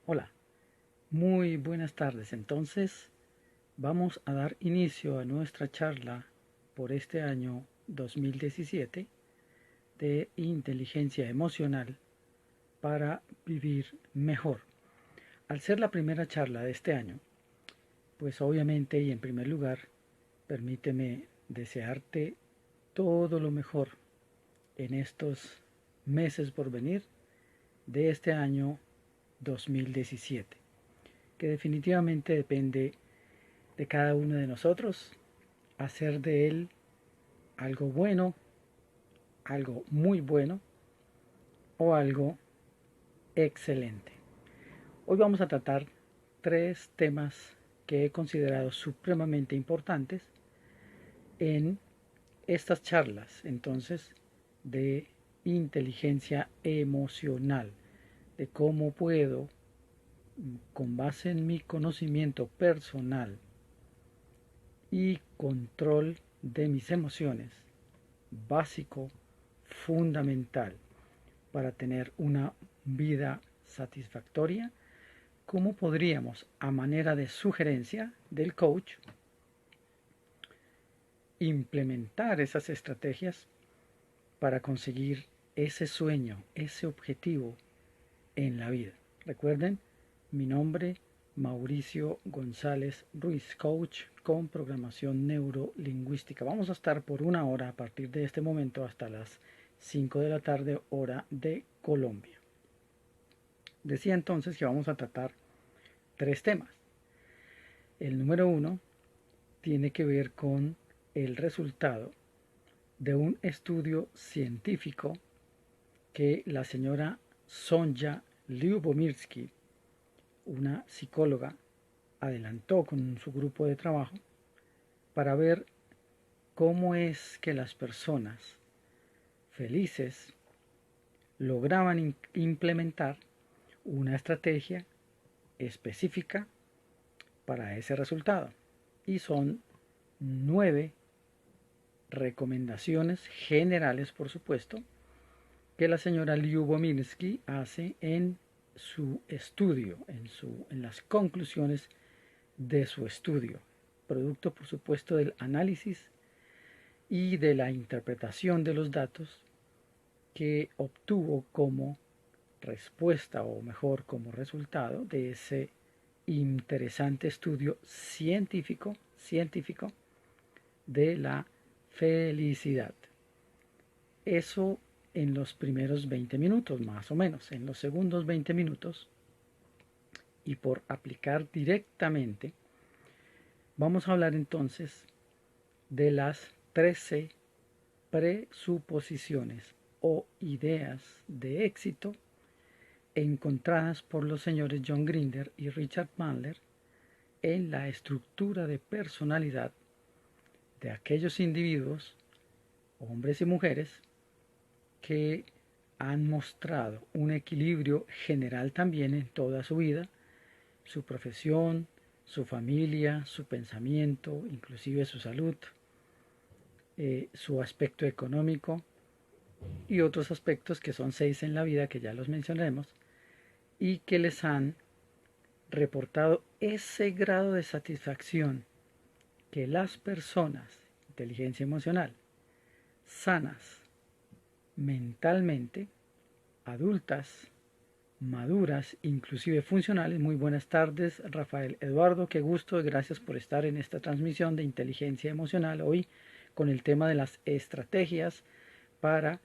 Hola, muy buenas tardes. Entonces, vamos a dar inicio a nuestra charla por este año 2017 de inteligencia emocional para vivir mejor. Al ser la primera charla de este año, pues obviamente y en primer lugar, permíteme desearte todo lo mejor en estos meses por venir de este año 2017, que definitivamente depende de cada uno de nosotros hacer de él algo bueno, algo muy bueno o algo excelente. Hoy vamos a tratar tres temas que he considerado supremamente importantes en estas charlas, entonces, de inteligencia emocional, de cómo puedo, con base en mi conocimiento personal y control de mis emociones, básico, fundamental para tener una vida satisfactoria, ¿cómo podríamos, a manera de sugerencia del coach, implementar esas estrategias para conseguir ese sueño, ese objetivo en la vida? Recuerden, mi nombre Mauricio González Ruiz, coach con programación neurolingüística. Vamos a estar por una hora a partir de este momento hasta las 5 de la tarde, hora de Colombia. Decía entonces que vamos a tratar tres temas. El número uno tiene que ver con el resultado de un estudio científico que la señora Sonja Lyubomirsky, una psicóloga, adelantó con su grupo de trabajo para ver cómo es que las personas felices lograban implementar una estrategia específica para ese resultado. Y son 9 recomendaciones generales, por supuesto, que la señora Lyubomirsky hace en su estudio, en las conclusiones de su estudio, producto por supuesto del análisis y de la interpretación de los datos que obtuvo como respuesta o mejor como resultado de ese interesante estudio científico de la felicidad. Eso en los primeros 20 minutos, más o menos. En los segundos 20 minutos, y por aplicar directamente, vamos a hablar entonces de las 13 presuposiciones o ideas de éxito encontradas por los señores John Grinder y Richard Bandler en la estructura de personalidad de aquellos individuos, hombres y mujeres, que han mostrado un equilibrio general también en toda su vida, su profesión, su familia, su pensamiento, inclusive su salud, su aspecto económico y otros aspectos que son 6 en la vida, que ya los mencionaremos, y que les han reportado ese grado de satisfacción que las personas, inteligencia emocional, sanas mentalmente, adultas, maduras, inclusive funcionales. Muy buenas tardes, Rafael Eduardo, qué gusto, gracias por estar en esta transmisión de inteligencia emocional hoy con el tema de las estrategias para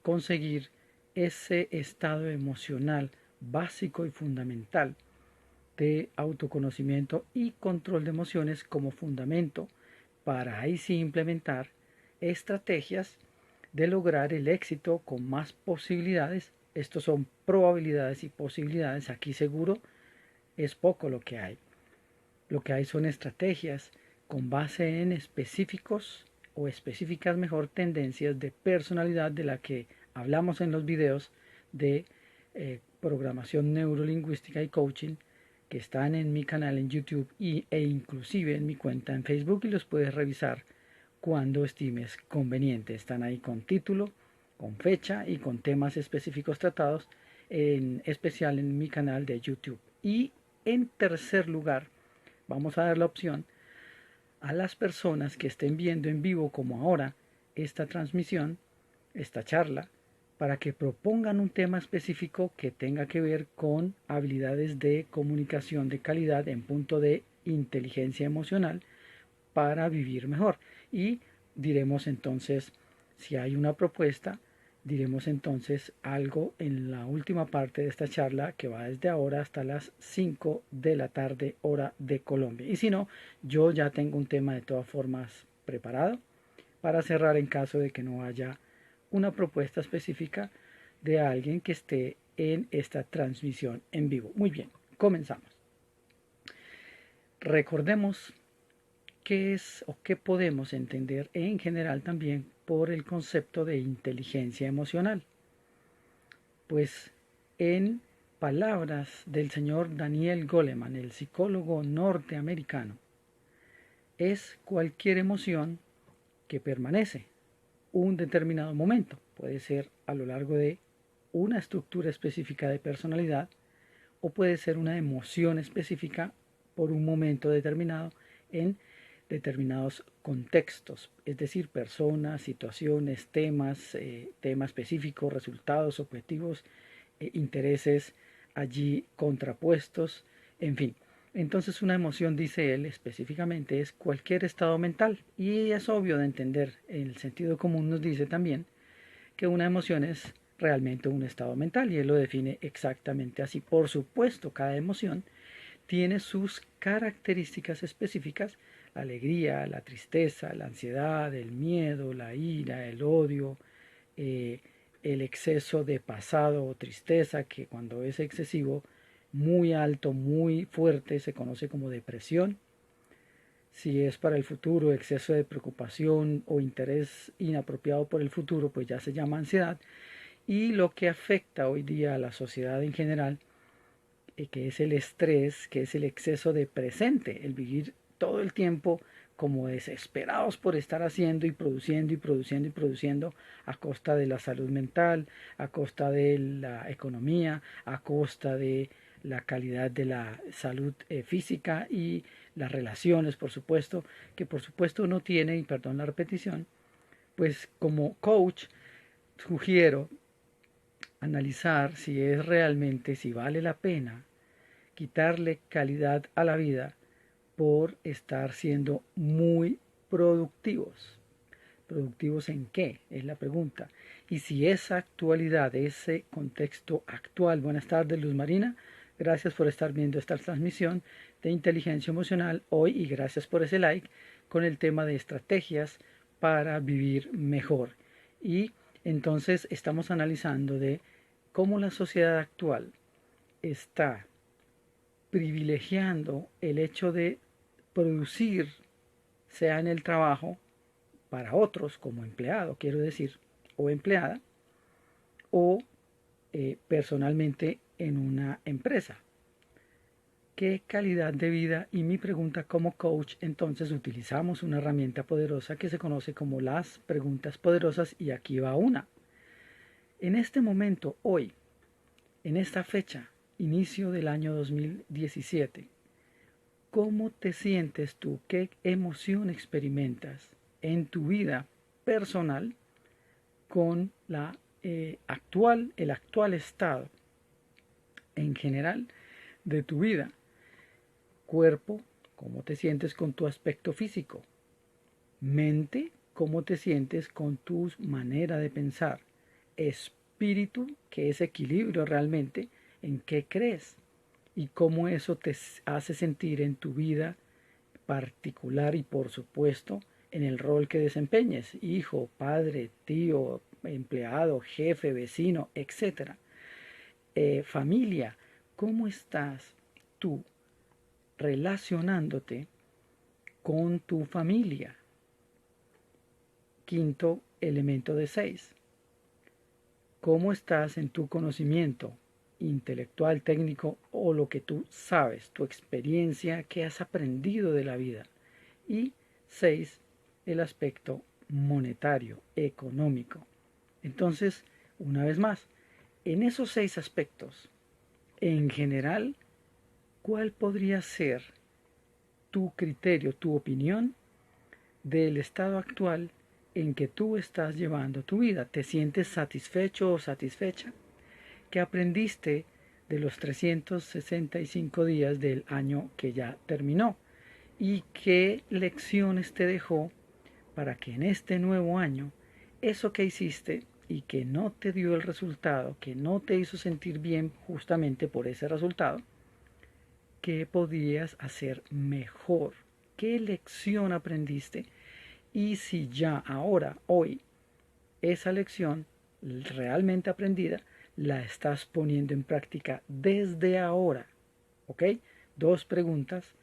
conseguir ese estado emocional básico y fundamental de autoconocimiento y control de emociones como fundamento para ahí sí implementar estrategias de lograr el éxito con más posibilidades. Estos son probabilidades y posibilidades. Aquí seguro es poco lo que hay. Lo que hay son estrategias con base en específicos o específicas mejor tendencias de personalidad de la que hablamos en los videos de programación neurolingüística y coaching que están en mi canal en YouTube e inclusive en mi cuenta en Facebook, y los puedes revisar cuando estimes conveniente. Están ahí con título, con fecha y con temas específicos tratados en especial en mi canal de YouTube. Y en tercer lugar, vamos a dar la opción a las personas que estén viendo en vivo como ahora esta transmisión, esta charla, para que propongan un tema específico que tenga que ver con habilidades de comunicación de calidad en punto de inteligencia emocional para vivir mejor. Y diremos entonces, si hay una propuesta, diremos entonces algo en la última parte de esta charla que va desde ahora hasta las 5 de la tarde hora de Colombia. Y si no, yo ya tengo un tema de todas formas preparado para cerrar en caso de que no haya una propuesta específica de alguien que esté en esta transmisión en vivo. Muy bien, comenzamos. Recordemos qué es o qué podemos entender en general también por el concepto de inteligencia emocional. Pues en palabras del señor Daniel Goleman, el psicólogo norteamericano, es cualquier emoción que permanece un determinado momento. Puede ser a lo largo de una estructura específica de personalidad o puede ser una emoción específica por un momento determinado en determinados contextos, es decir, personas, situaciones, temas, tema específicos, resultados, objetivos, intereses allí contrapuestos, en fin. Entonces una emoción, dice él específicamente, es cualquier estado mental y es obvio de entender. El sentido común nos dice también que una emoción es realmente un estado mental y él lo define exactamente así. Por supuesto, cada emoción tiene sus características específicas: la alegría, la tristeza, la ansiedad, el miedo, la ira, el odio, eh, el exceso de pasado o tristeza, que cuando es excesivo, muy alto, muy fuerte, se conoce como depresión. Si es para el futuro, exceso de preocupación o interés inapropiado por el futuro, pues ya se llama ansiedad. Y lo que afecta hoy día a la sociedad en general, que es el estrés, que es el exceso de presente, el vivir todo el tiempo como desesperados por estar haciendo y produciendo y produciendo y produciendo a costa de la salud mental, a costa de la economía, a costa de la calidad de la salud física y las relaciones, por supuesto, que por supuesto no tiene, y perdón la repetición, pues como coach sugiero analizar si es realmente, si vale la pena quitarle calidad a la vida por estar siendo muy productivos. ¿Productivos en qué? Es la pregunta. Y si esa actualidad, ese contexto actual. Buenas tardes, Luz Marina. Gracias por estar viendo esta transmisión de inteligencia emocional hoy y gracias por ese like con el tema de estrategias para vivir mejor. Y entonces estamos analizando de cómo la sociedad actual está privilegiando el hecho de producir, sea en el trabajo, para otros como empleado, quiero decir, o empleada, o personalmente en una empresa. ¿Qué calidad de vida? Y mi pregunta como coach, entonces utilizamos una herramienta poderosa que se conoce como las preguntas poderosas y aquí va una. En este momento, hoy, en esta fecha, inicio del año 2017, ¿cómo te sientes tú? ¿Qué emoción experimentas en tu vida personal con el actual estado en general de tu vida? Cuerpo, ¿cómo te sientes con tu aspecto físico? Mente, ¿cómo te sientes con tu manera de pensar? Espíritu, ¿qué es equilibrio realmente? ¿En qué crees? Y cómo eso te hace sentir en tu vida particular y por supuesto en el rol que desempeñes: hijo, padre, tío, empleado, jefe, vecino, etcétera. Familia, ¿cómo estás tú relacionándote con tu familia? Quinto elemento de 6. ¿Cómo estás en tu conocimiento intelectual, técnico o lo que tú sabes, tu experiencia que has aprendido de la vida? Y 6, el aspecto monetario, económico. Entonces, una vez más, En esos 6 aspectos, en general, ¿cuál podría ser tu criterio, tu opinión del estado actual en que tú estás llevando tu vida? ¿Te sientes satisfecho o satisfecha? ¿Qué aprendiste de los 365 días del año que ya terminó? ¿Y qué lecciones te dejó para que en este nuevo año eso que hiciste y que no te dio el resultado, que no te hizo sentir bien justamente por ese resultado, qué podías hacer mejor? ¿Qué lección aprendiste? Y si ya ahora, hoy, esa lección realmente aprendida, la estás poniendo en práctica desde ahora. ¿Ok? 2 preguntas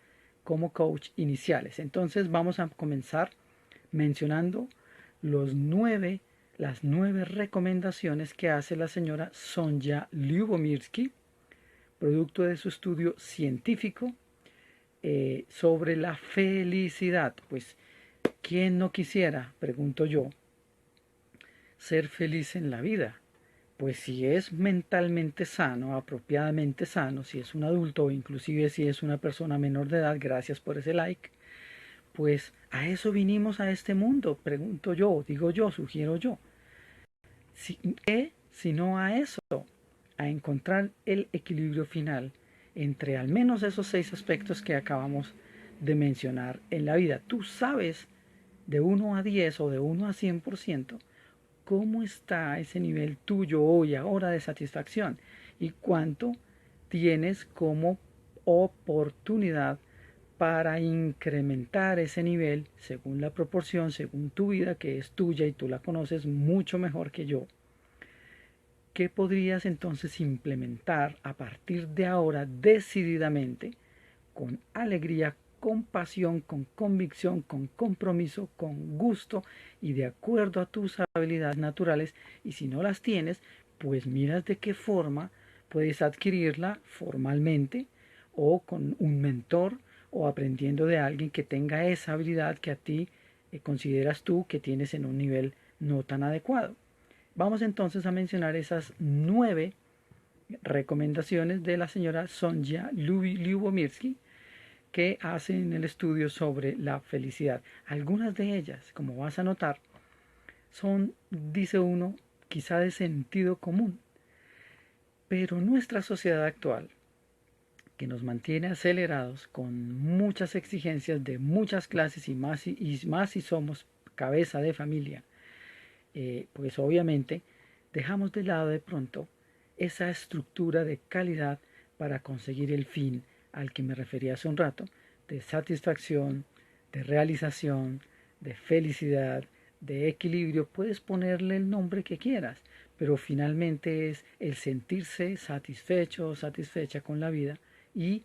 como coach iniciales. Entonces vamos a comenzar mencionando las 9 recomendaciones que hace la señora Sonja Lyubomirsky, producto de su estudio científico sobre la felicidad. Pues, ¿quién no quisiera, pregunto yo, ser feliz en la vida? Pues si es mentalmente sano, apropiadamente sano, si es un adulto o inclusive si es una persona menor de edad, gracias por ese like, pues a eso vinimos a este mundo, pregunto yo, digo yo, sugiero yo. ¿Qué sino a eso? A encontrar el equilibrio final entre al menos esos 6 aspectos que acabamos de mencionar en la vida. Tú sabes de 1 a 10 o de 1 a 100% cómo está ese nivel tuyo hoy, ahora de satisfacción y cuánto tienes como oportunidad para incrementar ese nivel según la proporción, según tu vida que es tuya y tú la conoces mucho mejor que yo. ¿Qué podrías entonces implementar a partir de ahora decididamente, con alegría, con pasión, con convicción, con compromiso, con gusto y de acuerdo a tus habilidades naturales? Y si no las tienes, pues miras de qué forma puedes adquirirla formalmente o con un mentor o aprendiendo de alguien que tenga esa habilidad que a ti consideras tú que tienes en un nivel no tan adecuado. Vamos entonces a mencionar esas 9 recomendaciones de la señora Sonja Lyubomirsky que hacen el estudio sobre la felicidad. Algunas de ellas, como vas a notar, son, dice uno, quizá de sentido común, pero nuestra sociedad actual, que nos mantiene acelerados con muchas exigencias de muchas clases y más si somos cabeza de familia, pues obviamente dejamos de lado de pronto esa estructura de calidad para conseguir el fin al que me refería hace un rato, de satisfacción, de realización, de felicidad, de equilibrio. Puedes ponerle el nombre que quieras, pero finalmente es el sentirse satisfecho o satisfecha con la vida y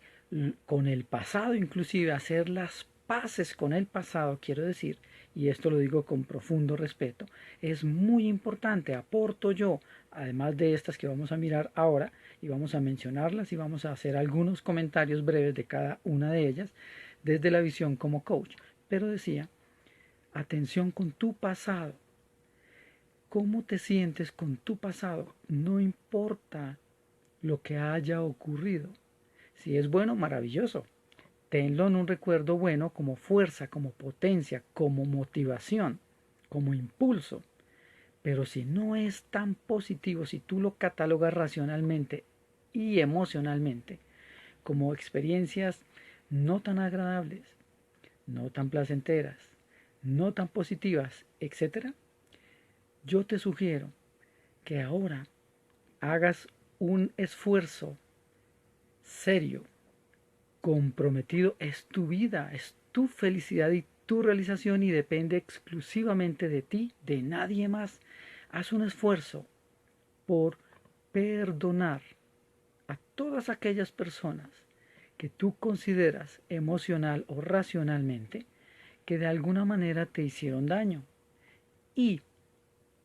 con el pasado, inclusive hacer las paces con el pasado, quiero decir, y esto lo digo con profundo respeto, es muy importante. Aporto yo, además de estas que vamos a mirar ahora, y vamos a mencionarlas y vamos a hacer algunos comentarios breves de cada una de ellas desde la visión como coach. Pero decía, atención con tu pasado. ¿Cómo te sientes con tu pasado? No importa lo que haya ocurrido. Si es bueno, maravilloso. Tenlo en un recuerdo bueno como fuerza, como potencia, como motivación, como impulso. Pero si no es tan positivo, si tú lo catalogas racionalmente y emocionalmente como experiencias no tan agradables, no tan placenteras, no tan positivas, etcétera, yo te sugiero que ahora hagas un esfuerzo serio, comprometido. Es tu vida, es tu felicidad y tu realización y depende exclusivamente de ti, de nadie más. Haz un esfuerzo por perdonar a todas aquellas personas que tú consideras emocional o racionalmente que de alguna manera te hicieron daño. Y,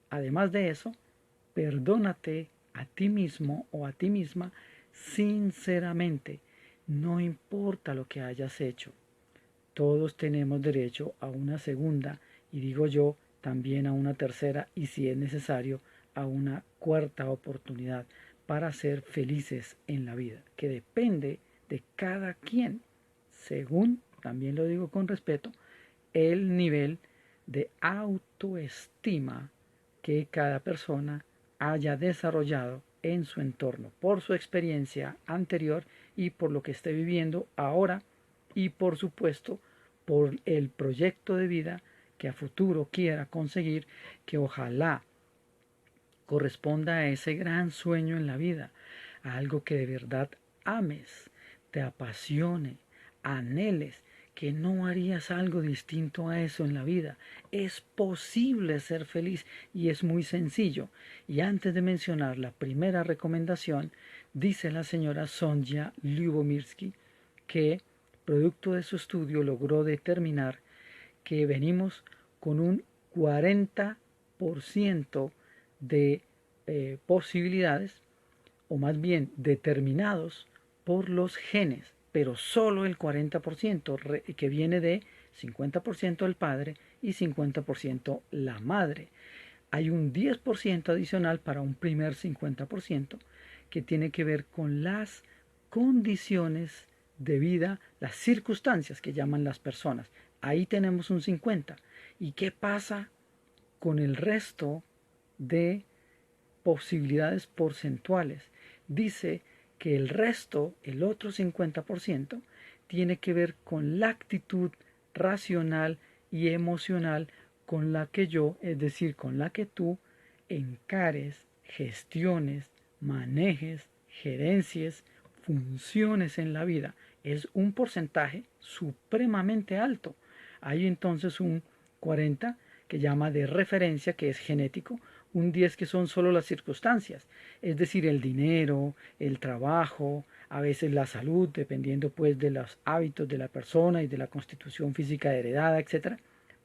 además de eso, perdónate a ti mismo o a ti misma sinceramente. No importa lo que hayas hecho. Todos tenemos derecho a una segunda y digo yo también a una tercera y si es necesario a una cuarta oportunidad para ser felices en la vida, que depende de cada quien, según, también lo digo con respeto, el nivel de autoestima que cada persona haya desarrollado en su entorno, por su experiencia anterior y por lo que esté viviendo ahora y por supuesto por el proyecto de vida que a futuro quiera conseguir, que ojalá corresponda a ese gran sueño en la vida, a algo que de verdad ames, te apasione, anheles, que no harías algo distinto a eso en la vida. Es posible ser feliz y es muy sencillo. Y antes de mencionar la primera recomendación, dice la señora Sonja Lyubomirsky que, producto de su estudio, logró determinar que venimos con un 40% de posibilidades, o más bien determinados por los genes, pero solo el 40% que viene de 50% el padre y 50% la madre. Hay un 10% adicional para un primer 50% que tiene que ver con las condiciones de vida, las circunstancias que llaman las personas. Ahí tenemos un 50%. ¿Y qué pasa con el resto de posibilidades porcentuales? Dice que el resto, el otro 50%, tiene que ver con la actitud racional y emocional con la que yo, es decir, con la que tú encares, gestiones, manejes, gerencias, funciones en la vida. Es un porcentaje supremamente alto. Hay entonces un 40 que llama de referencia, que es genético, un 10 que son solo las circunstancias, es decir, el dinero, el trabajo, a veces la salud, dependiendo pues de los hábitos de la persona y de la constitución física heredada, etc.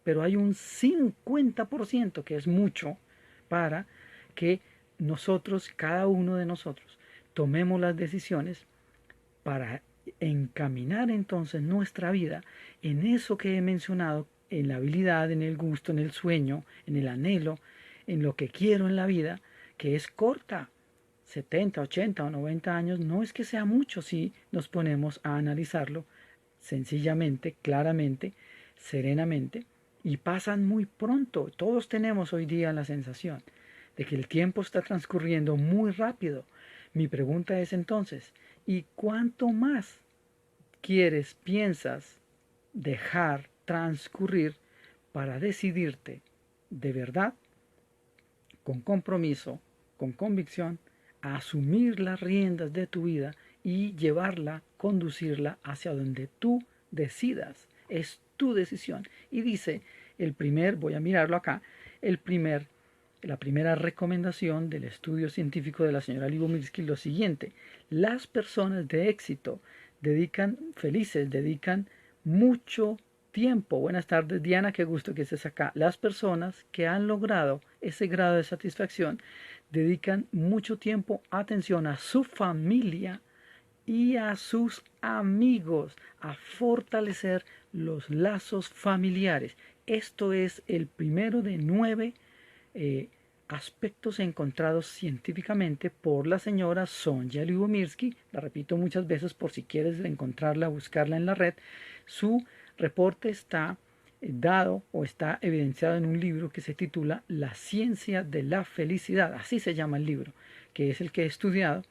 Pero hay un 50% que es mucho para que nosotros, cada uno de nosotros, tomemos las decisiones para encaminar entonces nuestra vida en eso que he mencionado, en la habilidad, en el gusto, en el sueño, en el anhelo, en lo que quiero en la vida, que es corta. 70, 80 o 90 años no es que sea mucho si nos ponemos a analizarlo sencillamente, claramente, serenamente, y pasan muy pronto. Todos tenemos hoy día la sensación de que el tiempo está transcurriendo muy rápido. Mi pregunta es entonces, ¿y cuánto más quieres, piensas dejar transcurrir para decidirte de verdad, con compromiso, con convicción, a asumir las riendas de tu vida y llevarla, conducirla hacia donde tú decidas? Es tu decisión. Y dice voy a mirarlo acá, la primera recomendación del estudio científico de la señora Lyubomirsky, lo siguiente: las personas de éxito dedican mucho tiempo. Buenas tardes, Diana, qué gusto que estés acá. Las personas que han logrado ese grado de satisfacción dedican mucho tiempo, atención, a su familia y a sus amigos, a fortalecer los lazos familiares. Esto es el primero de 9 aspectos encontrados científicamente por la señora Sonja Lyubomirsky. La repito muchas veces por si quieres encontrarla, buscarla en la red. Su reporte está dado o está evidenciado en un libro que se titula La ciencia de la felicidad. Así se llama el libro, que es el que he estudiado,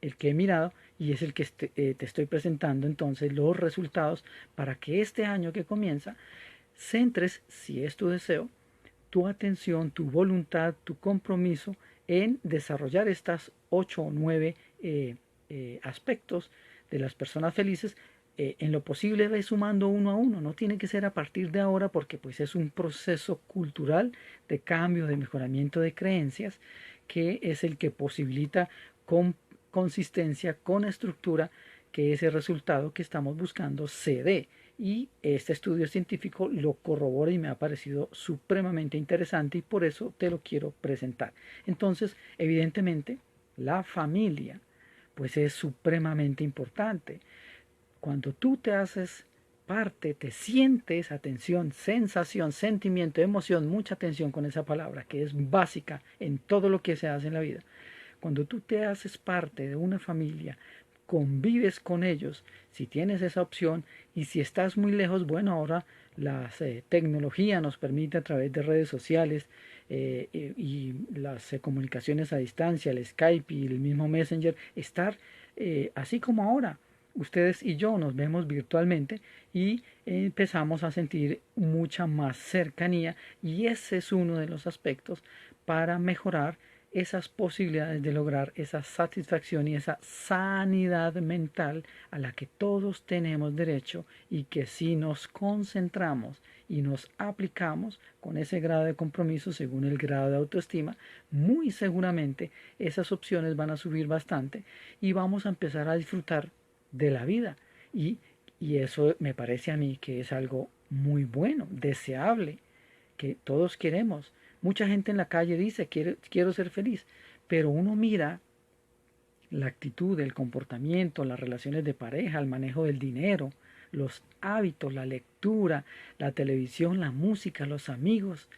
el que he mirado y es el que te estoy presentando entonces los resultados para que este año que comienza centres, si es tu deseo, tu atención, tu voluntad, tu compromiso en desarrollar estas 8 o 9 aspectos de las personas felices. En lo posible ve sumando uno a uno, no tiene que ser a partir de ahora porque pues es un proceso cultural de cambio, de mejoramiento de creencias, que es el que posibilita con consistencia, con estructura, que ese resultado que estamos buscando se dé. Y este estudio científico lo corrobora y me ha parecido supremamente interesante y por eso te lo quiero presentar. Entonces, evidentemente, la familia pues es supremamente importante. Cuando tú te haces parte, te sientes, atención, sensación, sentimiento, emoción, mucha atención con esa palabra, que es básica en todo lo que se hace en la vida. Cuando tú te haces parte de una familia, convives con ellos, si tienes esa opción, y si estás muy lejos, bueno, ahora la tecnología nos permite a través de redes sociales y las comunicaciones a distancia, el Skype y el mismo Messenger, estar así como ahora. Ustedes y yo nos vemos virtualmente y empezamos a sentir mucha más cercanía, y ese es uno de los aspectos para mejorar esas posibilidades de lograr esa satisfacción y esa sanidad mental a la que todos tenemos derecho, y que si nos concentramos y nos aplicamos con ese grado de compromiso según el grado de autoestima, muy seguramente esas opciones van a subir bastante y vamos a empezar a disfrutar de la vida. Y eso me parece a mí que es algo muy bueno, deseable, que todos queremos. Mucha gente en la calle dice quiero ser feliz, pero uno mira la actitud, el comportamiento, las relaciones de pareja, el manejo del dinero, los hábitos, la lectura, la televisión, la música, los amigos,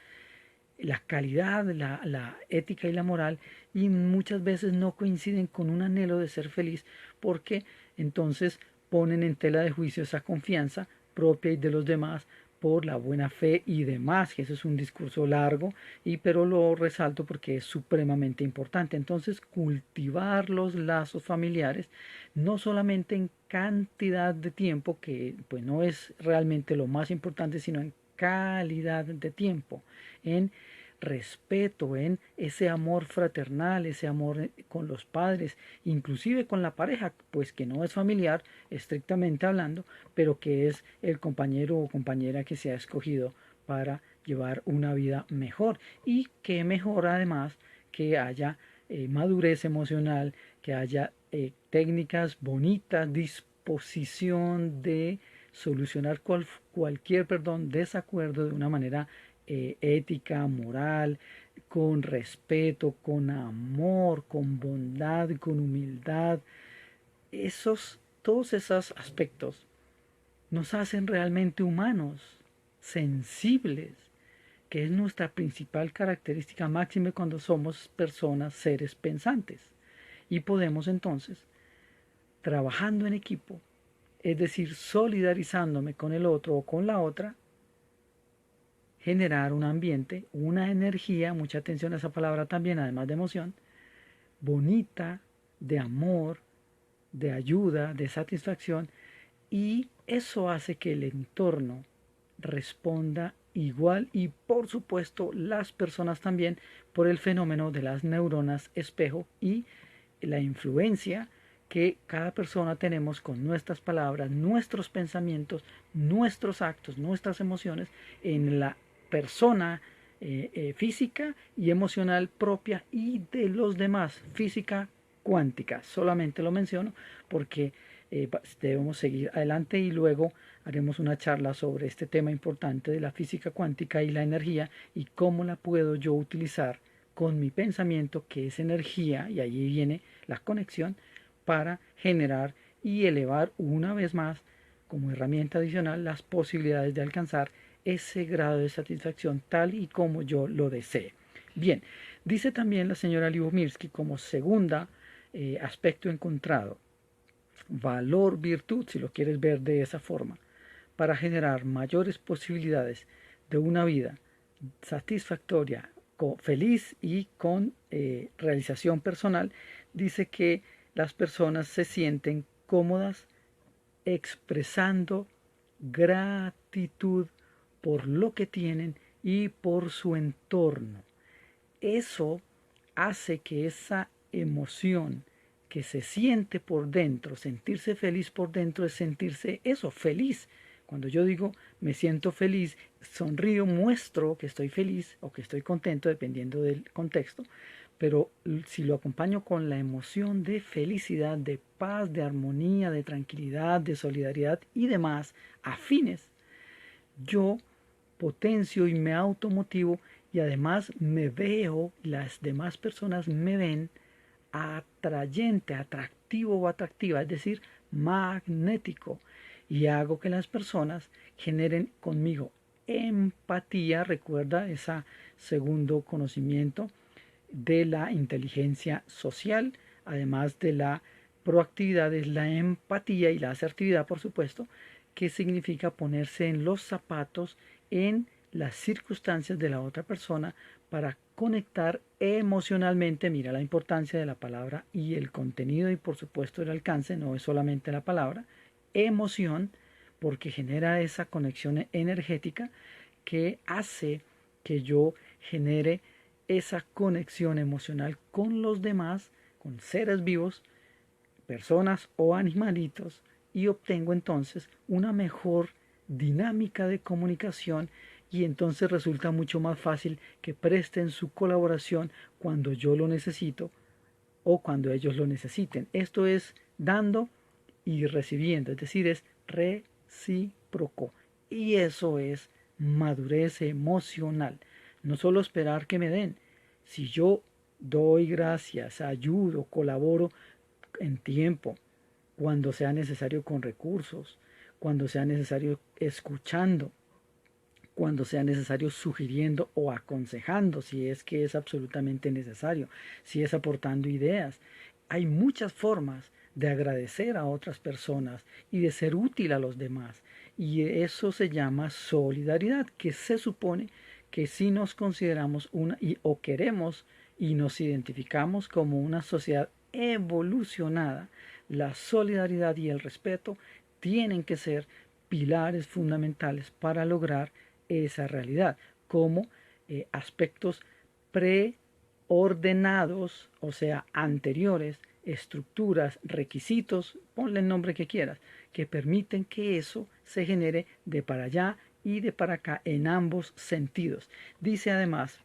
la calidad, la ética y la moral, y muchas veces no coinciden con un anhelo de ser feliz, porque entonces ponen en tela de juicio esa confianza propia y de los demás por la buena fe y demás, que eso es un discurso largo, pero lo resalto porque es supremamente importante. Entonces, cultivar los lazos familiares, no solamente en cantidad de tiempo, que pues no es realmente lo más importante, sino en calidad de tiempo, en respeto, en ese amor fraternal, ese amor con los padres, inclusive con la pareja, pues que no es familiar estrictamente hablando, pero que es el compañero o compañera que se ha escogido para llevar una vida mejor, y que mejor además que haya madurez emocional, que haya técnicas bonitas, disposición de solucionar cualquier desacuerdo de una manera ética, moral, con respeto, con amor, con bondad, con humildad. Todos esos aspectos nos hacen realmente humanos, sensibles, que es nuestra principal característica máxima cuando somos personas, seres pensantes. Y podemos entonces, trabajando en equipo, es decir, solidarizándome con el otro o con la otra, generar un ambiente, una energía, mucha atención a esa palabra también, además de emoción, bonita, de amor, de ayuda, de satisfacción, y eso hace que el entorno responda igual, y por supuesto las personas también, por el fenómeno de las neuronas espejo y la influencia que cada persona tenemos con nuestras palabras, nuestros pensamientos, nuestros actos, nuestras emociones en la persona física y emocional propia y de los demás, física cuántica. Solamente lo menciono porque debemos seguir adelante, y luego haremos una charla sobre este tema importante de la física cuántica y la energía, y cómo la puedo yo utilizar con mi pensamiento, que es energía, y allí viene la conexión, para generar y elevar una vez más como herramienta adicional las posibilidades de alcanzar ese grado de satisfacción tal y como yo lo desee. Bien, dice también la señora Libomirsky como segunda aspecto encontrado, valor, virtud, si lo quieres ver de esa forma, para generar mayores posibilidades de una vida satisfactoria, feliz y con realización personal. Dice que las personas se sienten cómodas expresando gratitud por lo que tienen y por su entorno. Eso hace que esa emoción que se siente por dentro, sentirse feliz por dentro, es sentirse eso, feliz. Cuando yo digo me siento feliz, sonrío, muestro que estoy feliz o que estoy contento, dependiendo del contexto, pero si lo acompaño con la emoción de felicidad, de paz, de armonía, de tranquilidad, de solidaridad y demás afines, yo potencio y me automotivo, y además me veo, las demás personas me ven atrayente, atractivo o atractiva, es decir, magnético. y hago que las personas generen conmigo empatía. Recuerda ese segundo conocimiento de la inteligencia social, además de la proactividad, es la empatía y la asertividad, por supuesto, que significa ponerse en los zapatos, en las circunstancias de la otra persona para conectar emocionalmente. Mira la importancia de la palabra y el contenido y por supuesto el alcance, no es solamente la palabra, emoción, porque genera esa conexión energética que hace que yo genere esa conexión emocional con los demás, con seres vivos, personas o animalitos, y obtengo entonces una mejor dinámica de comunicación, y entonces resulta mucho más fácil que presten su colaboración cuando yo lo necesito o cuando ellos lo necesiten. Esto es dando y recibiendo, es decir, es recíproco. Y eso es madurez emocional. No solo esperar que me den. Si yo doy gracias, ayudo, colaboro en tiempo, cuando sea necesario con recursos, cuando sea necesario escuchando, cuando sea necesario sugiriendo o aconsejando, si es que es absolutamente necesario, si es aportando ideas. Hay muchas formas de agradecer a otras personas y de ser útil a los demás. Y eso se llama solidaridad, que se supone que si nos consideramos o queremos y nos identificamos como una sociedad evolucionada, la solidaridad y el respeto tienen que ser pilares fundamentales para lograr esa realidad, como aspectos preordenados, o sea, anteriores, estructuras, requisitos, ponle el nombre que quieras, que permiten que eso se genere de para allá y de para acá en ambos sentidos. Dice además,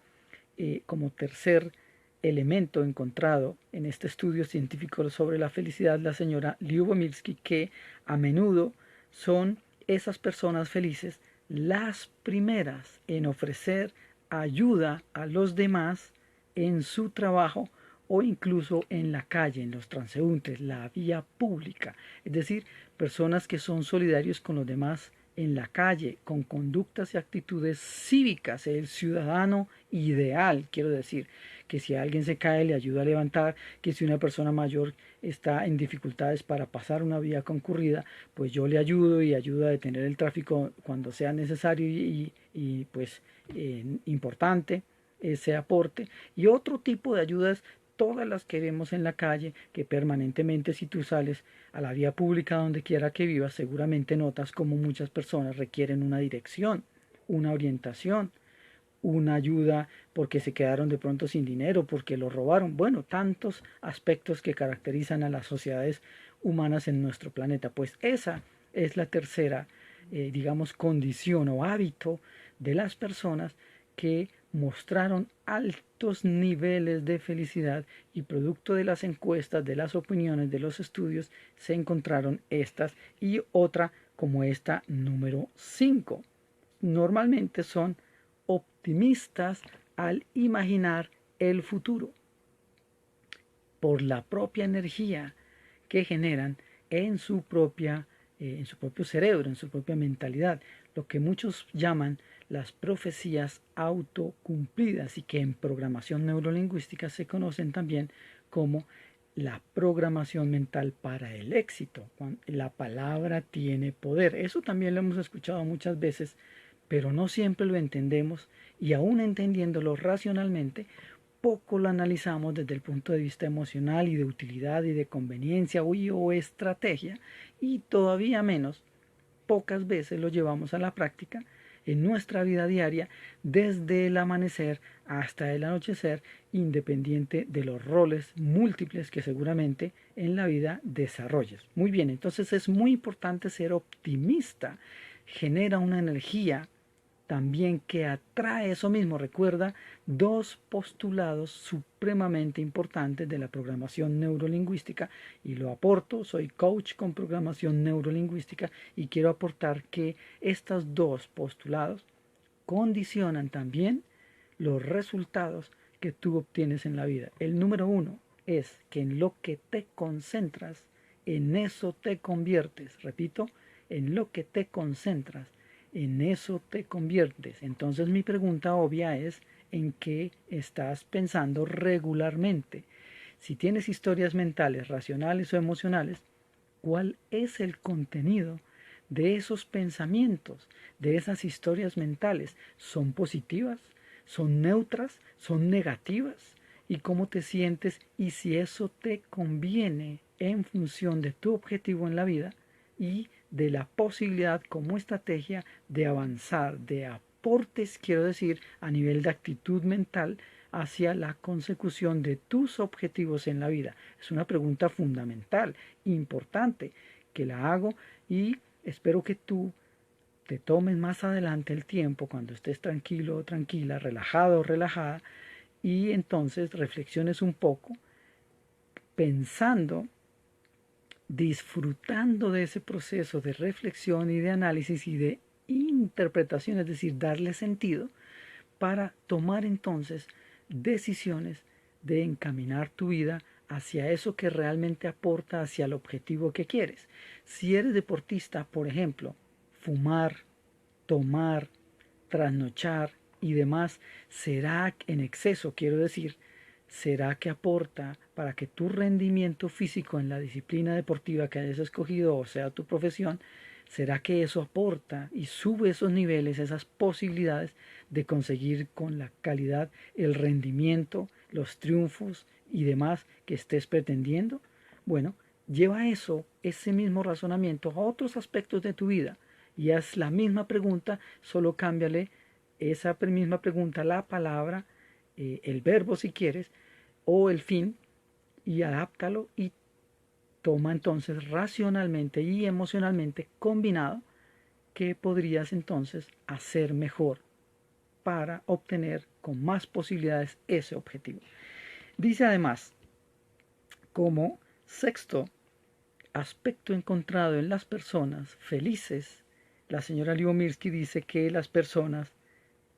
como tercer elemento encontrado en este estudio científico sobre la felicidad, la señora Lyubomirsky, que a menudo son esas personas felices las primeras en ofrecer ayuda a los demás en su trabajo o incluso en la calle, en los transeúntes, la vía pública. Es decir, personas que son solidarios con los demás en la calle, con conductas y actitudes cívicas, el ciudadano ideal, quiero decir, que si alguien se cae le ayuda a levantar, que si una persona mayor está en dificultades para pasar una vía concurrida, pues yo le ayudo y ayudo a detener el tráfico cuando sea necesario y pues importante ese aporte. Y otro tipo de ayudas, todas las que vemos en la calle, que permanentemente si tú sales a la vía pública donde quiera que vivas, seguramente notas como muchas personas requieren una dirección, una orientación, una ayuda porque se quedaron de pronto sin dinero, porque lo robaron. Bueno, tantos aspectos que caracterizan a las sociedades humanas en nuestro planeta. Pues esa es la tercera, digamos, condición o hábito de las personas que mostraron altos niveles de felicidad, y producto de las encuestas, de las opiniones, de los estudios, se encontraron estas y otra como esta número 5. Normalmente son optimistas al imaginar el futuro por la propia energía que generan en su propio cerebro, en su propia mentalidad, lo que muchos llaman las profecías autocumplidas y que en programación neurolingüística se conocen también como la programación mental para el éxito. La palabra tiene poder. Eso también lo hemos escuchado muchas veces, pero no siempre lo entendemos, y aún entendiéndolo racionalmente, poco lo analizamos desde el punto de vista emocional y de utilidad y de conveniencia o estrategia, y todavía menos, pocas veces lo llevamos a la práctica en nuestra vida diaria, desde el amanecer hasta el anochecer, independiente de los roles múltiples que seguramente en la vida desarrolles. Muy bien, entonces es muy importante ser optimista, genera una energía también que atrae eso mismo. Recuerda dos postulados supremamente importantes de la programación neurolingüística, y lo aporto, soy coach con programación neurolingüística y quiero aportar que estos dos postulados condicionan también los resultados que tú obtienes en la vida. El número 1 es que en lo que te concentras, en eso te conviertes. Repito, en lo que te concentras, en eso te conviertes. Entonces mi pregunta obvia es, ¿en qué estás pensando regularmente? Si tienes historias mentales, racionales o emocionales, ¿cuál es el contenido de esos pensamientos, de esas historias mentales? ¿Son positivas? ¿Son neutras? ¿Son negativas? ¿Y cómo te sientes? Y si eso te conviene en función de tu objetivo en la vida y de la posibilidad como estrategia de avanzar, de aportes, quiero decir, a nivel de actitud mental hacia la consecución de tus objetivos en la vida. Es una pregunta fundamental, importante, que la hago y espero que tú te tomes más adelante el tiempo cuando estés tranquilo o tranquila, relajado o relajada, y entonces reflexiones un poco pensando, disfrutando de ese proceso de reflexión y de análisis y de interpretación, es decir, darle sentido para tomar entonces decisiones de encaminar tu vida hacia eso que realmente aporta hacia el objetivo que quieres. Si eres deportista, por ejemplo, fumar, tomar, trasnochar y demás, será en exceso, quiero decir, será que aporta para que tu rendimiento físico en la disciplina deportiva que hayas escogido, o sea, tu profesión, será que eso aporta y sube esos niveles, esas posibilidades de conseguir con la calidad el rendimiento, los triunfos y demás que estés pretendiendo? Bueno, lleva eso, ese mismo razonamiento a otros aspectos de tu vida y haz la misma pregunta, solo cámbiale esa misma pregunta, la palabra, el verbo si quieres, o el fin, y adáptalo y toma entonces racionalmente y emocionalmente combinado qué podrías entonces hacer mejor para obtener con más posibilidades ese objetivo. Dice además, como sexto aspecto encontrado en las personas felices, la señora Lyubomirsky dice que las personas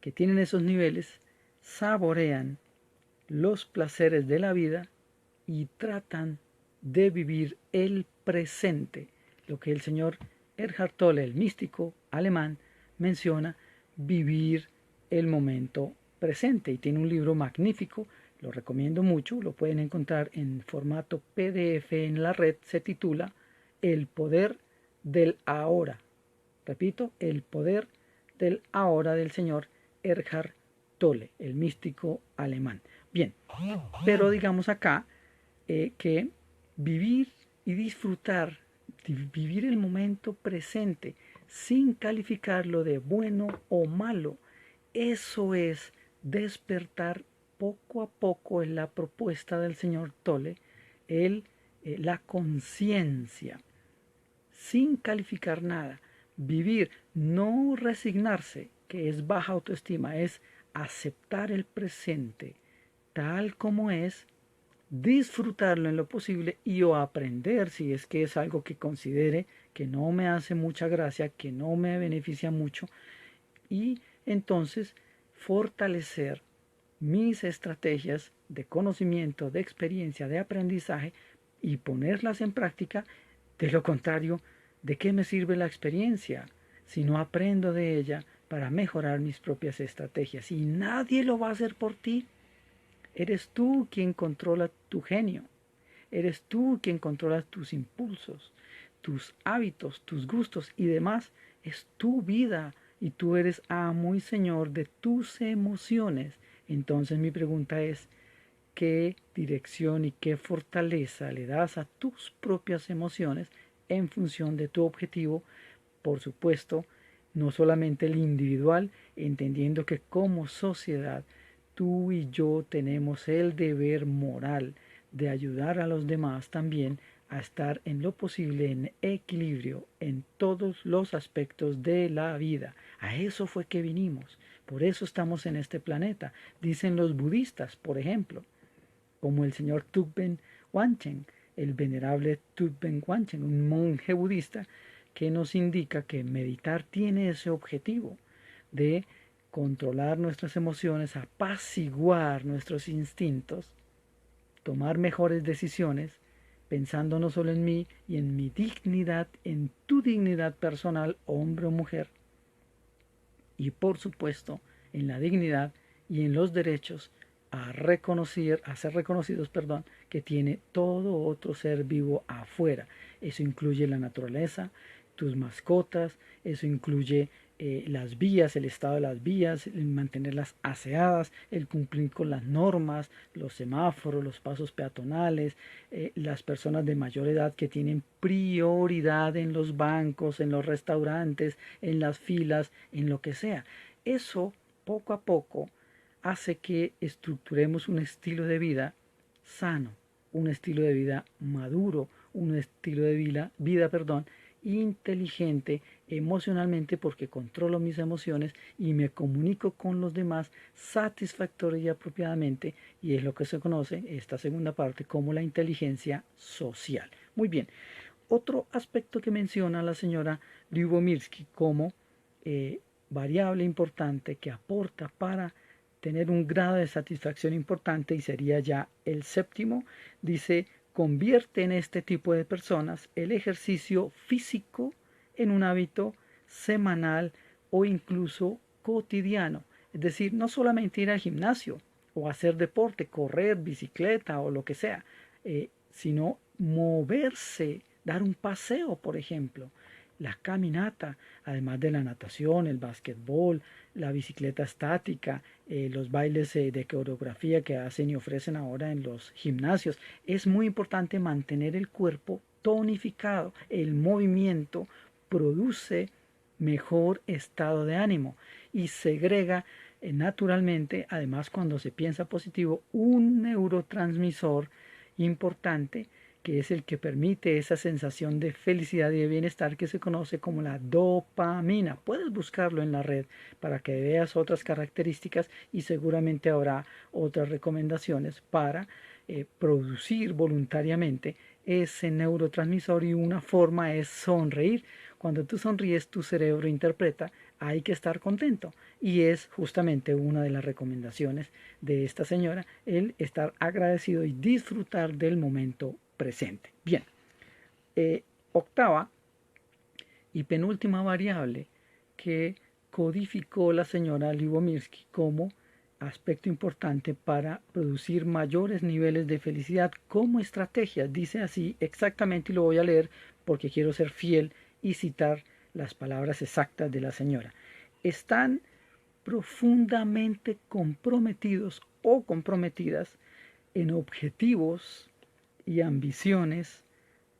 que tienen esos niveles saborean los placeres de la vida y tratan de vivir el presente, lo que el señor Eckhart Tolle, el místico alemán, menciona, vivir el momento presente, y tiene un libro magnífico, lo recomiendo mucho, lo pueden encontrar en formato PDF en la red, se titula El poder del ahora. Repito, El poder del ahora, del señor Eckhart Tolle, el místico alemán. Bien, pero digamos acá que vivir y disfrutar, vivir el momento presente sin calificarlo de bueno o malo, eso es despertar poco a poco en la propuesta del señor Tolle, la conciencia, sin calificar nada, vivir, no resignarse, que es baja autoestima, es aceptar el presente tal como es, disfrutarlo en lo posible y o aprender si es que es algo que considere que no me hace mucha gracia, que no me beneficia mucho, y entonces fortalecer mis estrategias de conocimiento, de experiencia, de aprendizaje y ponerlas en práctica. De lo contrario, ¿de qué me sirve la experiencia si no aprendo de ella para mejorar mis propias estrategias? Y nadie lo va a hacer por ti. Eres tú quien controla tu genio. Eres tú quien controla tus impulsos, tus hábitos, tus gustos y demás. Es tu vida y tú eres amo y señor de tus emociones. Entonces mi pregunta es, ¿qué dirección y qué fortaleza le das a tus propias emociones en función de tu objetivo? Por supuesto, no solamente el individual, entendiendo que como sociedad tú y yo tenemos el deber moral de ayudar a los demás también a estar en lo posible en equilibrio en todos los aspectos de la vida. A eso fue que vinimos, por eso estamos en este planeta, dicen los budistas, por ejemplo, como el señor Thubten Wanchen, el venerable Thubten Wanchen, un monje budista que nos indica que meditar tiene ese objetivo de controlar nuestras emociones, apaciguar nuestros instintos, tomar mejores decisiones pensando no solo en mí y en mi dignidad, en tu dignidad personal, hombre o mujer, y por supuesto en la dignidad y en los derechos a ser reconocidos, que tiene todo otro ser vivo afuera. Eso incluye la naturaleza, tus mascotas, eso incluye las vías, el estado de las vías, el mantenerlas aseadas, el cumplir con las normas, los semáforos, los pasos peatonales, las personas de mayor edad que tienen prioridad en los bancos, en los restaurantes, en las filas, en lo que sea. Eso poco a poco hace que estructuremos un estilo de vida sano, un estilo de vida maduro, un estilo de vida, inteligente emocionalmente, porque controlo mis emociones y me comunico con los demás satisfactoria y apropiadamente, y es lo que se conoce, esta segunda parte, como la inteligencia social. Muy bien, otro aspecto que menciona la señora Lyubomirsky como variable importante que aporta para tener un grado de satisfacción importante, y sería ya el séptimo, dice: convierte en este tipo de personas el ejercicio físico en un hábito semanal o incluso cotidiano. Es decir, no solamente ir al gimnasio o hacer deporte, correr, bicicleta o lo que sea, sino moverse, dar un paseo, por ejemplo, la caminata, además de la natación, el básquetbol, la bicicleta estática, los bailes de coreografía que hacen y ofrecen ahora en los gimnasios. Es muy importante mantener el cuerpo tonificado. El movimiento produce mejor estado de ánimo y segrega naturalmente, además cuando se piensa positivo, un neurotransmisor importante que es el que permite esa sensación de felicidad y de bienestar que se conoce como la dopamina. Puedes buscarlo en la red para que veas otras características y seguramente habrá otras recomendaciones para producir voluntariamente ese neurotransmisor, y una forma es sonreír. Cuando tú sonríes, tu cerebro interpreta: hay que estar contento, y es justamente una de las recomendaciones de esta señora, el estar agradecido y disfrutar del momento presente. Bien, octava y penúltima variable que codificó la señora Lyubomirsky como aspecto importante para producir mayores niveles de felicidad como estrategia. Dice así exactamente, y lo voy a leer porque quiero ser fiel y citar las palabras exactas de la señora. Están profundamente comprometidos o comprometidas en objetivos y ambiciones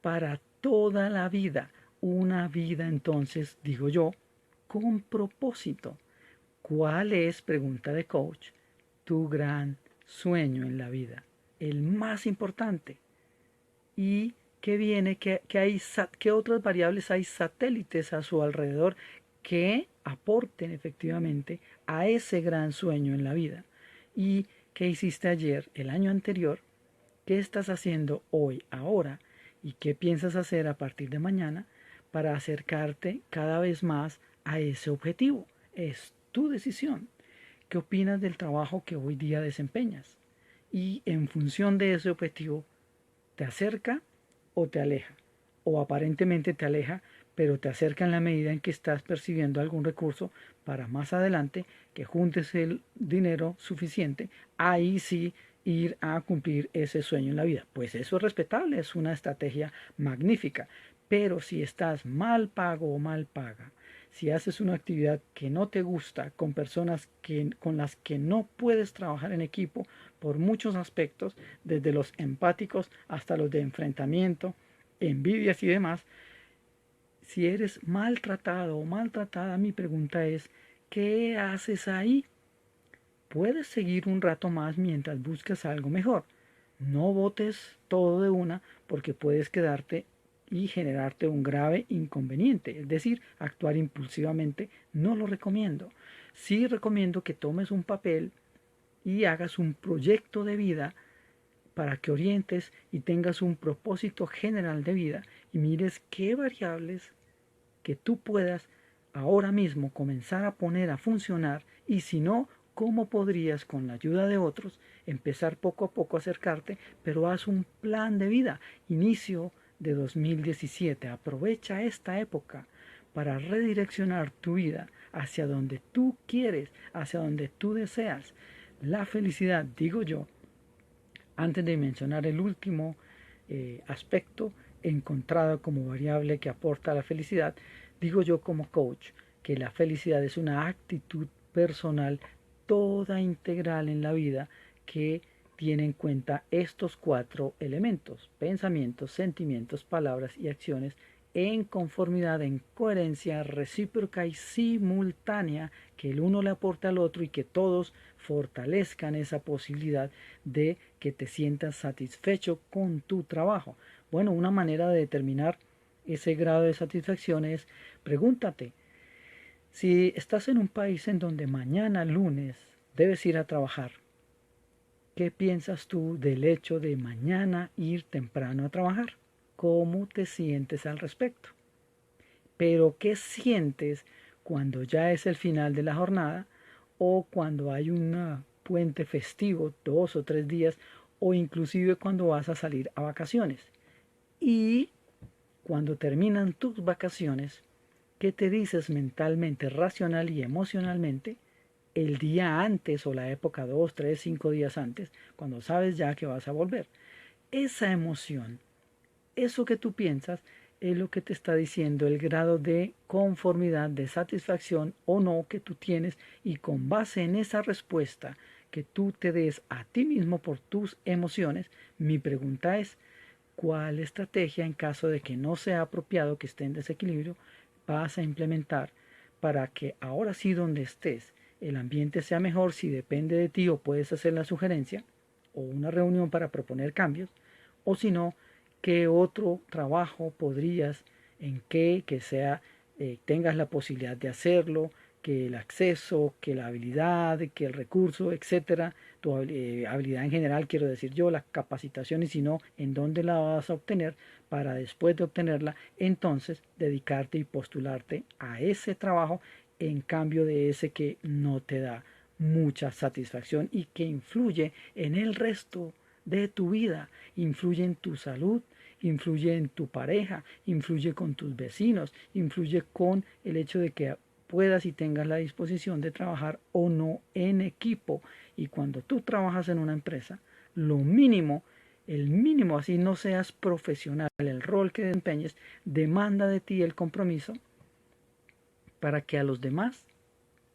para toda la vida. Una vida, entonces, digo yo, con propósito. ¿Cuál es, pregunta de coach, tu gran sueño en la vida? El más importante. ¿Y qué viene? ¿Qué otras variables hay satélites a su alrededor que aporten efectivamente a ese gran sueño en la vida? ¿Y qué hiciste ayer, el año anterior? ¿Qué estás haciendo hoy, ahora? ¿Y qué piensas hacer a partir de mañana para acercarte cada vez más a ese objetivo? Es tu decisión. ¿Qué opinas del trabajo que hoy día desempeñas? Y en función de ese objetivo, ¿te acerca o te aleja? O aparentemente te aleja, pero te acerca en la medida en que estás percibiendo algún recurso para más adelante que juntes el dinero suficiente, ahí sí ir a cumplir ese sueño en la vida. Pues eso es respetable, es una estrategia magnífica. Pero si estás mal pago o mal paga, si haces una actividad que no te gusta, con personas con las que no puedes trabajar en equipo por muchos aspectos, desde los empáticos hasta los de enfrentamiento, envidias y demás, si eres maltratado o maltratada, mi pregunta es: ¿qué haces ahí? Puedes seguir un rato más mientras buscas algo mejor. No botes todo de una, porque puedes quedarte y generarte un grave inconveniente. Es decir, actuar impulsivamente no lo recomiendo. Sí recomiendo que tomes un papel y hagas un proyecto de vida para que orientes y tengas un propósito general de vida, y mires qué variables que tú puedas ahora mismo comenzar a poner a funcionar, y si no, cómo podrías, con la ayuda de otros, empezar poco a poco a acercarte, pero haz un plan de vida. Inicio de 2017. Aprovecha esta época para redireccionar tu vida hacia donde tú quieres, hacia donde tú deseas. La felicidad, digo yo, antes de mencionar el último aspecto encontrado como variable que aporta a la felicidad, digo yo como coach que la felicidad es una actitud personal toda integral en la vida que tiene en cuenta estos 4 elementos: pensamientos, sentimientos, palabras y acciones en conformidad, en coherencia recíproca y simultánea, que el uno le aporte al otro y que todos fortalezcan esa posibilidad de que te sientas satisfecho con tu trabajo. Bueno, una manera de determinar ese grado de satisfacción es: pregúntate, si estás en un país en donde mañana lunes debes ir a trabajar, ¿qué piensas tú del hecho de mañana ir temprano a trabajar? ¿Cómo te sientes al respecto? Pero ¿qué sientes cuando ya es el final de la jornada o cuando hay un puente festivo, 2 o 3 días, o inclusive cuando vas a salir a vacaciones? Y cuando terminan tus vacaciones, ¿qué te dices mentalmente, racional y emocionalmente el día antes o la época 2, 3, 5 días antes, cuando sabes ya que vas a volver? Esa emoción, eso que tú piensas, es lo que te está diciendo el grado de conformidad, de satisfacción o no que tú tienes, y con base en esa respuesta que tú te des a ti mismo por tus emociones, mi pregunta es: ¿cuál estrategia, en caso de que no sea apropiado, que esté en desequilibrio, vas a implementar para que ahora sí, donde estés, el ambiente sea mejor? Si depende de ti, o puedes hacer la sugerencia o una reunión para proponer cambios, o si no, qué otro trabajo podrías, en que sea, tengas la posibilidad de hacerlo, que el acceso, que la habilidad, que el recurso, etcétera, tu habilidad en general, quiero decir yo, la capacitación, y si no, en dónde la vas a obtener, para después de obtenerla, entonces dedicarte y postularte a ese trabajo en cambio de ese que no te da mucha satisfacción y que influye en el resto de tu vida, influye en tu salud, influye en tu pareja, influye con tus vecinos, influye con el hecho de que puedas y tengas la disposición de trabajar o no en equipo. Y cuando tú trabajas en una empresa, lo mínimo, el mínimo, así no seas profesional, el rol que desempeñes demanda de ti el compromiso para que a los demás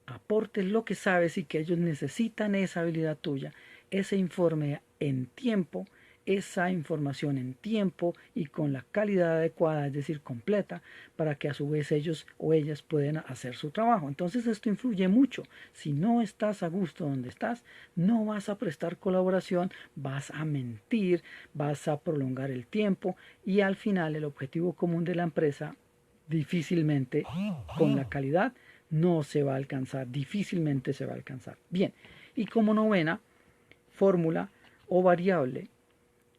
aportes lo que sabes, y que ellos necesitan esa habilidad tuya, ese informe en tiempo, esa información en tiempo y con la calidad adecuada, es decir, completa, para que a su vez ellos o ellas puedan hacer su trabajo. Entonces esto influye mucho. Si no estás a gusto donde estás, no vas a prestar colaboración, vas a mentir, vas a prolongar el tiempo, y al final el objetivo común de la empresa difícilmente, con la calidad, no se va a alcanzar, difícilmente se va a alcanzar. Bien, y como novena fórmula o variable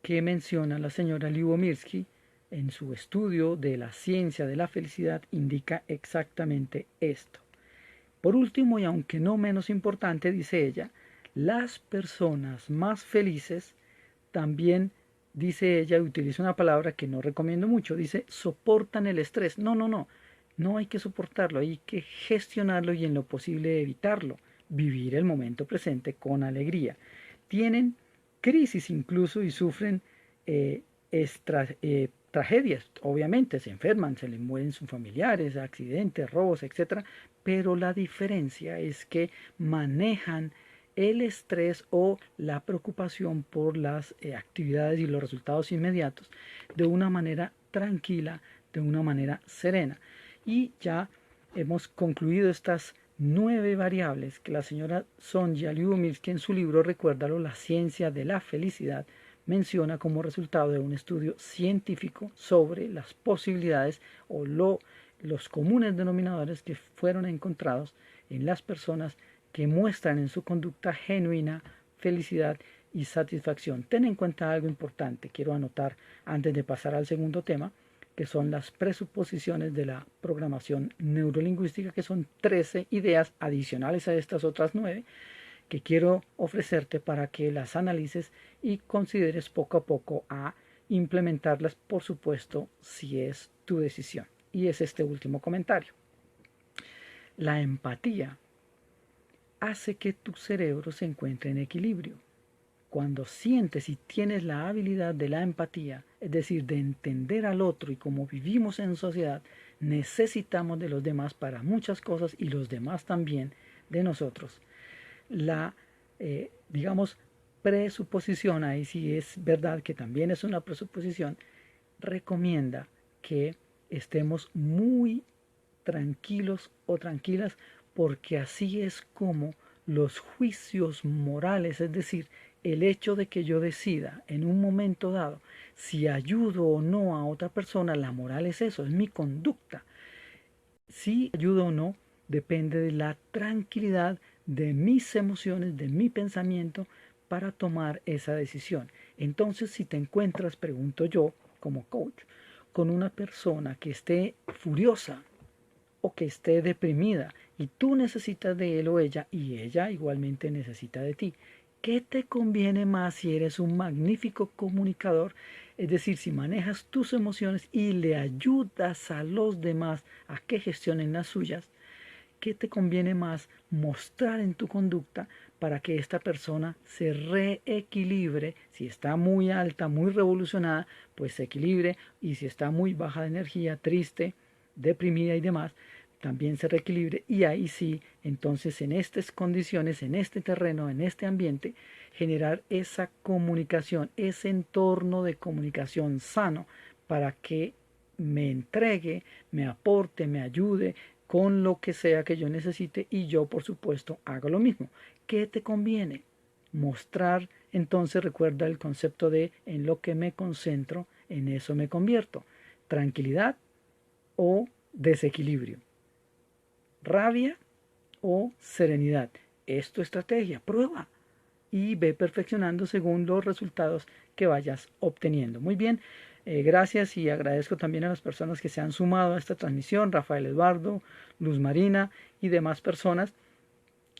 que menciona la señora Lyubomirsky en su estudio de la ciencia de la felicidad, indica exactamente esto. Por último, y aunque no menos importante, dice ella, las personas más felices también, dice ella, y utiliza una palabra que no recomiendo mucho, dice soportan el estrés. No, no, no, no hay que soportarlo, hay que gestionarlo y en lo posible evitarlo, vivir el momento presente con alegría. Tienen crisis incluso y sufren tragedias, obviamente se enferman, se les mueren sus familiares, accidentes, robos, etcétera, pero la diferencia es que manejan el estrés o la preocupación por las actividades y los resultados inmediatos de una manera tranquila, de una manera serena. Y ya hemos concluido estas 9 variables que la señora Sonja Lyubomirsky en su libro Recuérdalo, la ciencia de la felicidad, menciona como resultado de un estudio científico sobre las posibilidades o los comunes denominadores que fueron encontrados en las personas que muestran en su conducta genuina felicidad y satisfacción. Ten en cuenta algo importante, quiero anotar antes de pasar al segundo tema, que son las presuposiciones de la programación neurolingüística, que son 13 ideas adicionales a estas otras 9, que quiero ofrecerte para que las analices y consideres poco a poco a implementarlas, por supuesto, si es tu decisión. Y es este último comentario. La empatía hace que tu cerebro se encuentre en equilibrio. Cuando sientes y tienes la habilidad de la empatía, es decir, de entender al otro, y como vivimos en sociedad, necesitamos de los demás para muchas cosas y los demás también de nosotros. La, digamos, presuposición, ahí sí es verdad que también es una presuposición, recomienda que estemos muy tranquilos o tranquilas, porque así es como los juicios morales, es decir, el hecho de que yo decida en un momento dado si ayudo o no a otra persona, la moral es eso, es mi conducta. Si ayudo o no depende de la tranquilidad de mis emociones, de mi pensamiento para tomar esa decisión. Entonces, si te encuentras, pregunto yo como coach, con una persona que esté furiosa o que esté deprimida y tú necesitas de él o ella y ella igualmente necesita de ti, ¿qué te conviene más si eres un magnífico comunicador? Es decir, si manejas tus emociones y le ayudas a los demás a que gestionen las suyas, ¿qué te conviene más mostrar en tu conducta para que esta persona se reequilibre? Si está muy alta, muy revolucionada, pues se equilibre, y si está muy baja de energía, triste, deprimida y demás, también se reequilibre, y ahí sí, entonces en estas condiciones, en este terreno, en este ambiente, generar esa comunicación, ese entorno de comunicación sano para que me entregue, me aporte, me ayude con lo que sea que yo necesite, y yo por supuesto hago lo mismo. ¿Qué te conviene? Mostrar, entonces recuerda el concepto de en lo que me concentro, en eso me convierto. Tranquilidad o desequilibrio. Rabia o serenidad. Es tu estrategia, prueba y ve perfeccionando según los resultados que vayas obteniendo. Muy bien, gracias, y agradezco también a las personas que se han sumado a esta transmisión, Rafael Eduardo, Luz Marina y demás personas.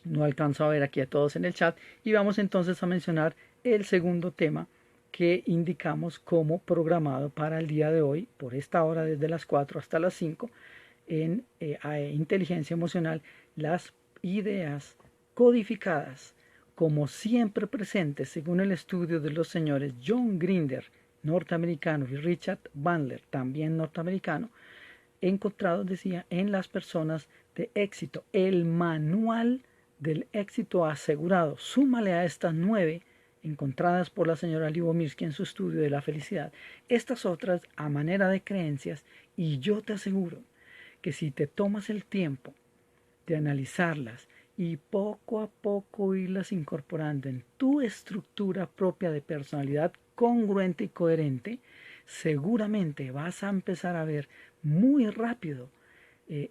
No alcanzo a ver aquí a todos en el chat, y vamos entonces a mencionar el segundo tema que indicamos como programado para el día de hoy, por esta hora desde las 4 hasta las 5, en inteligencia emocional, las ideas codificadas como siempre presentes según el estudio de los señores John Grinder, norteamericano, y Richard Bandler, también norteamericano, encontrados, decía, en las personas de éxito. El manual del éxito asegurado. Súmale a estas 9 encontradas por la señora Libomirsky en su estudio de la felicidad, estas otras a manera de creencias, y yo te aseguro que si te tomas el tiempo de analizarlas y poco a poco irlas incorporando en tu estructura propia de personalidad congruente y coherente, seguramente vas a empezar a ver muy rápido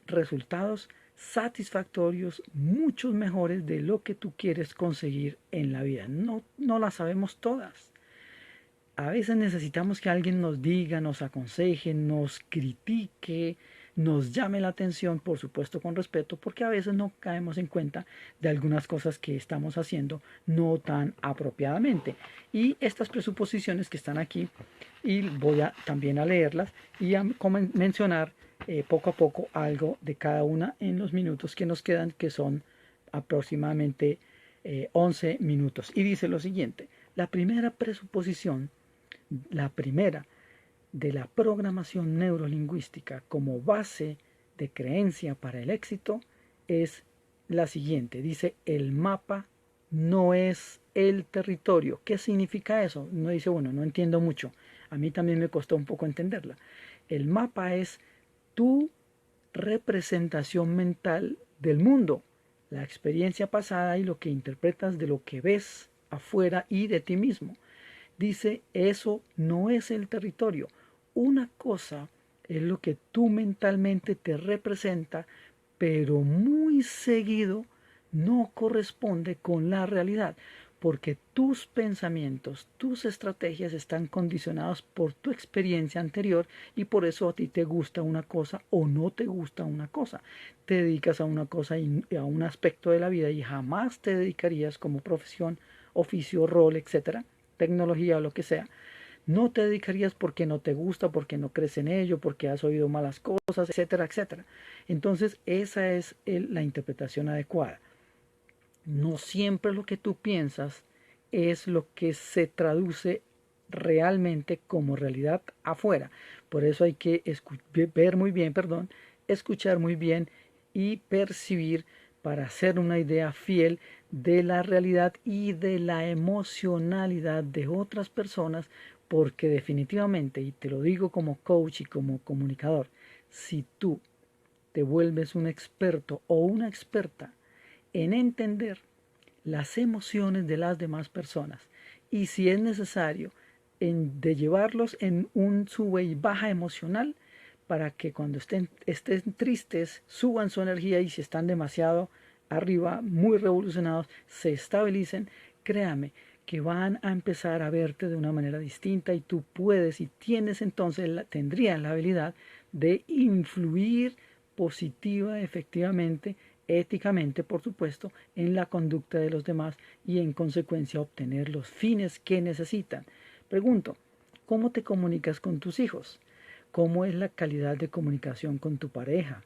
resultados satisfactorios, muchos mejores de lo que tú quieres conseguir en la vida. No las sabemos todas. A veces necesitamos que alguien nos diga, nos aconseje, nos critique, nos llame la atención, por supuesto con respeto, porque a veces no caemos en cuenta de algunas cosas que estamos haciendo no tan apropiadamente. Y estas presuposiciones que están aquí, y voy también a leerlas y a mencionar poco a poco algo de cada una en los minutos que nos quedan, que son aproximadamente 11 minutos. Y dice lo siguiente: la primera presuposición, la primera de la programación neurolingüística como base de creencia para el éxito, es la siguiente. Dice: el mapa no es el territorio. ¿Qué significa eso? Uno dice, bueno, no entiendo mucho. A mí también me costó un poco entenderla. El mapa es tu representación mental del mundo, la experiencia pasada y lo que interpretas de lo que ves afuera y de ti mismo. Dice, eso no es el territorio. Una cosa es lo que tú mentalmente te representa, pero muy seguido no corresponde con la realidad. porque tus pensamientos, tus estrategias están condicionados por tu experiencia anterior y por eso a ti te gusta una cosa o no te gusta una cosa. Te dedicas a una cosa y a un aspecto de la vida y jamás te dedicarías como profesión, oficio, rol, etcétera, tecnología o lo que sea. No te dedicarías porque no te gusta, porque no crees en ello, porque has oído malas cosas, etcétera, etcétera. Entonces esa es la interpretación adecuada. No siempre lo que tú piensas es lo que se traduce realmente como realidad afuera. Por eso hay que ver muy bien, perdón, escuchar muy bien y percibir para hacer una idea fiel de la realidad y de la emocionalidad de otras personas, porque definitivamente, y te lo digo como coach y como comunicador, si tú te vuelves un experto o una experta en entender las emociones de las demás personas y si es necesario de llevarlos en un sube y baja emocional para que cuando estén tristes suban su energía y si están demasiado arriba, muy revolucionados, se estabilicen, créame que van a empezar a verte de una manera distinta y tú puedes y tienes entonces, tendrías la habilidad de influir positiva efectivamente, éticamente por supuesto, en la conducta de los demás y en consecuencia obtener los fines que necesitan. Pregunto, ¿cómo te comunicas con tus hijos? ¿Cómo es la calidad de comunicación con tu pareja,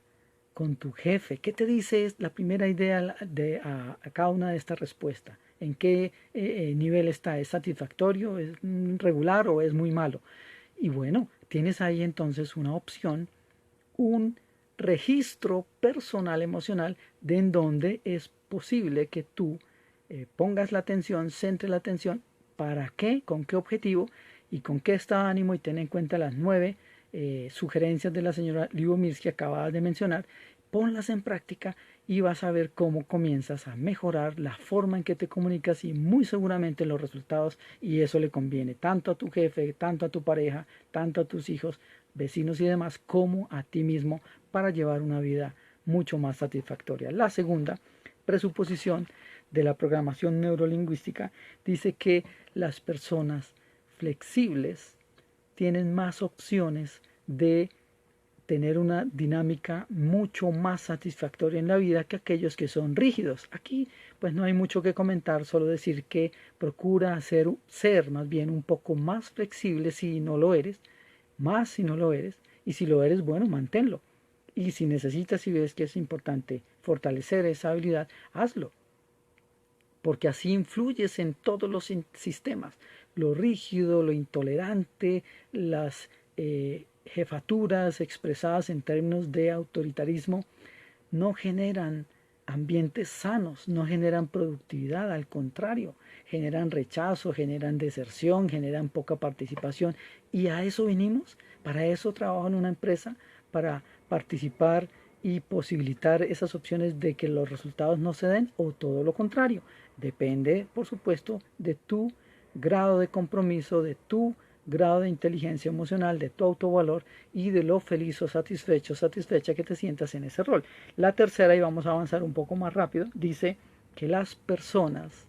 con tu jefe? ¿Qué te dice la primera idea a cada una de estas respuestas? ¿En qué nivel está? ¿Es satisfactorio? ¿Es regular o es muy malo? Y bueno, tienes ahí entonces una opción, un registro personal emocional de en donde es posible que tú pongas la atención, centre la atención, ¿para qué? ¿Con qué objetivo? ¿Y con qué estado de ánimo? Y ten en cuenta las 9 sugerencias de la señora Lyubomirsky que acabas de mencionar, ponlas en práctica y vas a ver cómo comienzas a mejorar la forma en que te comunicas y muy seguramente los resultados, y eso le conviene tanto a tu jefe, tanto a tu pareja, tanto a tus hijos, vecinos y demás, como a ti mismo para llevar una vida mucho más satisfactoria. La segunda presuposición de la programación neurolingüística dice que las personas flexibles tienen más opciones de tener una dinámica mucho más satisfactoria en la vida que aquellos que son rígidos. Aquí pues no hay mucho que comentar, solo decir que procura ser más bien un poco más flexible si no lo eres, más si no lo eres, y si lo eres, bueno, manténlo. Y si necesitas y ves que es importante fortalecer esa habilidad, hazlo, porque así influyes en todos los sistemas, lo rígido, lo intolerante, las jefaturas expresadas en términos de autoritarismo no generan ambientes sanos, no generan productividad, al contrario, generan rechazo, generan deserción, generan poca participación. Y a eso vinimos, para eso trabajo en una empresa, para participar y posibilitar esas opciones de que los resultados no se den o todo lo contrario. Depende, por supuesto, de tu grado de compromiso, de tu grado de inteligencia emocional, de tu autovalor y de lo feliz o satisfecho, satisfecha que te sientas en ese rol. La tercera, y vamos a avanzar un poco más rápido, dice que las personas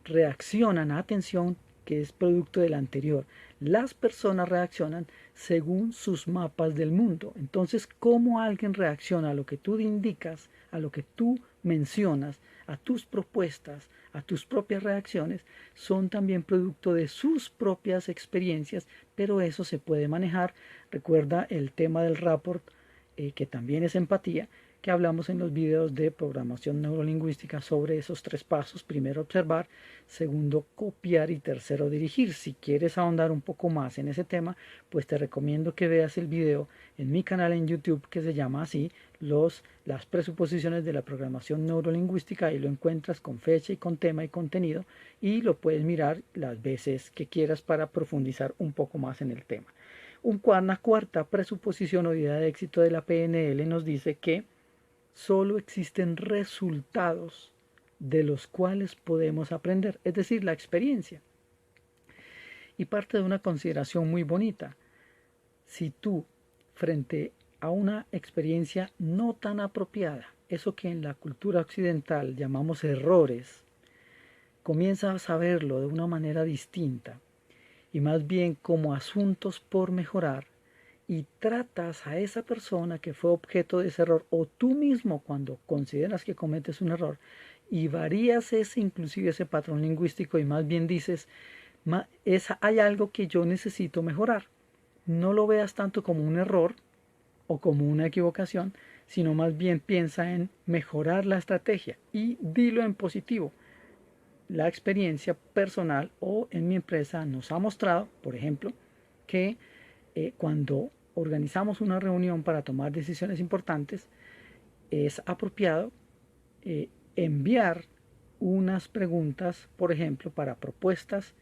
reaccionan, atención, que es producto del anterior. Las personas reaccionan según sus mapas del mundo. Entonces, ¿cómo alguien reacciona a lo que tú indicas, a lo que tú mencionas, a tus propuestas, a tus propias reacciones, son también producto de sus propias experiencias, pero eso se puede manejar. Recuerda el tema del rapport, que también es empatía, que hablamos en los videos de programación neurolingüística sobre esos 3 pasos: primero observar, segundo copiar y tercero dirigir. Si quieres ahondar un poco más en ese tema, pues te recomiendo que veas el video en mi canal en YouTube que se llama así, las presuposiciones de la programación neurolingüística. Ahí lo encuentras con fecha y con tema y contenido, y lo puedes mirar las veces que quieras para profundizar un poco más en el tema. Una cuarta presuposición o idea de éxito de la PNL nos dice que solo existen resultados de los cuales podemos aprender, es decir, la experiencia. Y parte de una consideración muy bonita: si tú, frente a una experiencia no tan apropiada, eso que en la cultura occidental llamamos errores, comienzas a verlo de una manera distinta y más bien como asuntos por mejorar, y tratas a esa persona que fue objeto de ese error, o tú mismo cuando consideras que cometes un error, y varías inclusive ese patrón lingüístico, y más bien dices, hay algo que yo necesito mejorar. No lo veas tanto como un error o como una equivocación, sino más bien piensa en mejorar la estrategia y dilo en positivo. La experiencia personal o en mi empresa nos ha mostrado, por ejemplo, que cuando organizamos una reunión para tomar decisiones importantes, es apropiado enviar unas preguntas, por ejemplo, para propuestas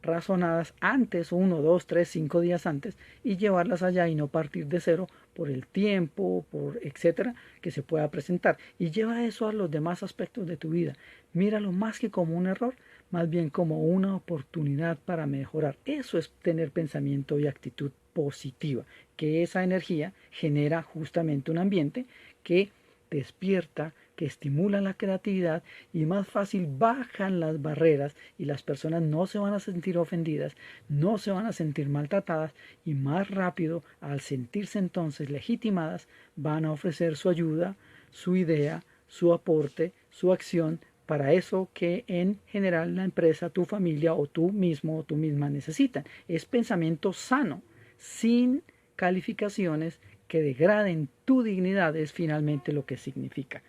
razonadas antes, 1, 2, 3, 5 días antes, y llevarlas allá y no partir de cero por el tiempo, por etcétera, que se pueda presentar. Y lleva eso a los demás aspectos de tu vida. Míralo más que como un error, más bien como una oportunidad para mejorar. Eso es tener pensamiento y actitud positiva, que esa energía genera justamente un ambiente que despierta, que estimula la creatividad, y más fácil bajan las barreras y las personas no se van a sentir ofendidas, no se van a sentir maltratadas, y más rápido, al sentirse entonces legitimadas, van a ofrecer su ayuda, su idea, su aporte, su acción para eso que en general la empresa, tu familia o tú mismo o tú misma necesitan. Es pensamiento sano, sin calificaciones que degraden tu dignidad, es finalmente lo que significa.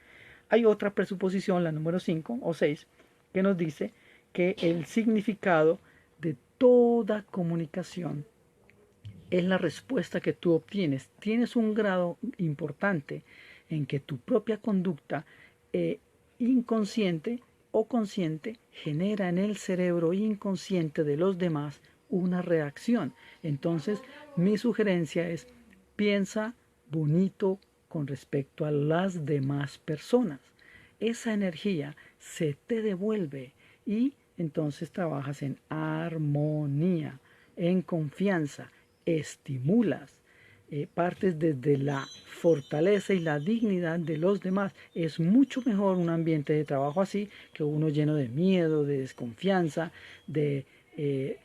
Hay otra presuposición, la número 5 o 6, que nos dice que el significado de toda comunicación es la respuesta que tú obtienes. Tienes un grado importante en que tu propia conducta inconsciente o consciente genera en el cerebro inconsciente de los demás una reacción. Entonces, mi sugerencia es: piensa bonito con respecto a las demás personas. Esa energía se te devuelve y entonces trabajas en armonía, en confianza, estimulas, partes desde la fortaleza y la dignidad de los demás. Es mucho mejor un ambiente de trabajo así que uno lleno de miedo, de desconfianza, de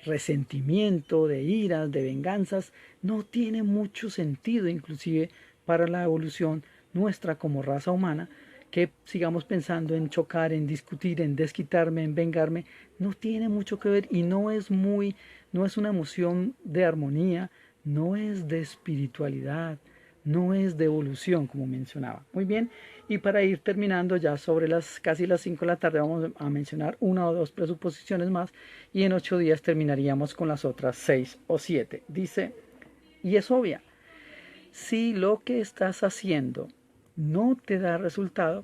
resentimiento, de iras, de venganzas. No tiene mucho sentido, inclusive para la evolución nuestra como raza humana, que sigamos pensando en chocar, en discutir, en desquitarme, en vengarme. No tiene mucho que ver y no es una emoción de armonía, no es de espiritualidad, no es de evolución, como mencionaba. Muy bien, y para ir terminando ya sobre casi las 5 de la tarde, vamos a mencionar una o dos presuposiciones más, y en 8 días terminaríamos con las otras 6 o 7. Dice, y es obvia, si lo que estás haciendo no te da resultado,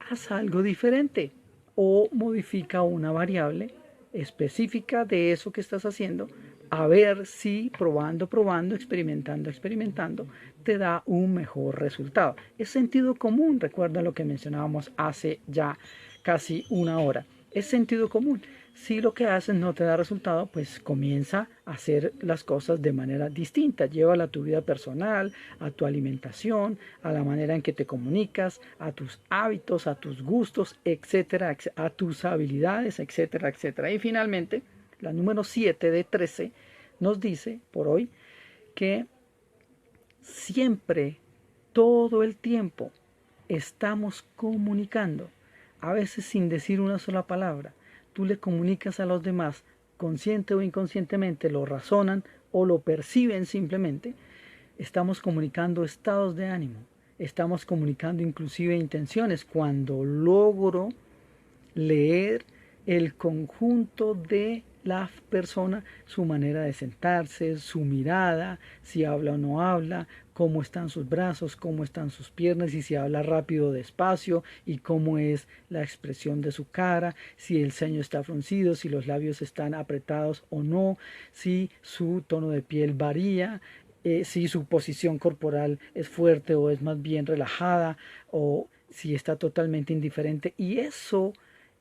haz algo diferente o modifica una variable específica de eso que estás haciendo, a ver si probando, experimentando, te da un mejor resultado. Es sentido común, recuerda lo que mencionábamos hace ya casi una hora. Es sentido común. Si lo que haces no te da resultado, pues comienza a hacer las cosas de manera distinta. Llévala a tu vida personal, a tu alimentación, a la manera en que te comunicas, a tus hábitos, a tus gustos, etcétera, a tus habilidades, etcétera, etcétera. Y finalmente, la número 7 de 13 nos dice por hoy que siempre, todo el tiempo, estamos comunicando, a veces sin decir una sola palabra. Tú le comunicas a los demás, consciente o inconscientemente, lo razonan o lo perciben simplemente. Estamos comunicando estados de ánimo, estamos comunicando inclusive intenciones. Cuando logro leer el conjunto de la persona, su manera de sentarse, su mirada, si habla o no habla, cómo están sus brazos, cómo están sus piernas, y si habla rápido o despacio, y cómo es la expresión de su cara, si el ceño está fruncido, si los labios están apretados o no, si su tono de piel varía, si su posición corporal es fuerte o es más bien relajada, o si está totalmente indiferente. Y eso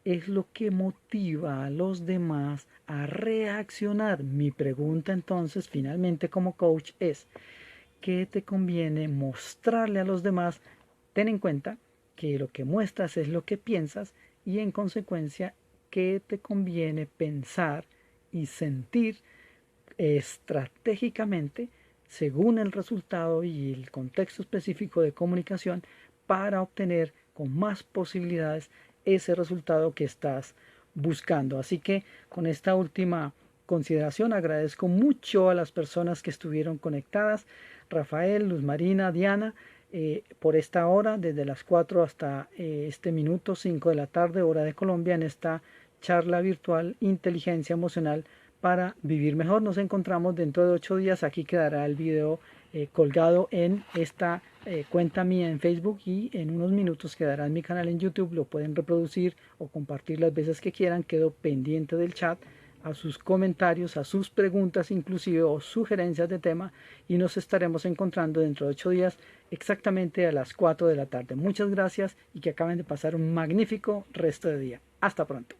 es lo que motiva a los demás a reaccionar. Mi pregunta entonces, finalmente, como coach, es: ¿qué te conviene mostrarle a los demás? Ten en cuenta que lo que muestras es lo que piensas, y en consecuencia qué te conviene pensar y sentir estratégicamente según el resultado y el contexto específico de comunicación para obtener con más posibilidades ese resultado que estás buscando. Así que con esta última consideración agradezco mucho a las personas que estuvieron conectadas, Rafael, Luz Marina, Diana, por esta hora, desde las 4 hasta este minuto 5 de la tarde, hora de Colombia, en esta charla virtual Inteligencia Emocional para vivir mejor. Nos encontramos dentro de 8 días. Aquí quedará el video colgado en esta cuenta mía en Facebook y en unos minutos quedará en mi canal en YouTube. Lo pueden reproducir o compartir las veces que quieran. Quedo pendiente del chat, a sus comentarios, a sus preguntas inclusive o sugerencias de tema, y nos estaremos encontrando dentro de 8 días exactamente a las 4 de la tarde. Muchas gracias y que acaben de pasar un magnífico resto de día. Hasta pronto.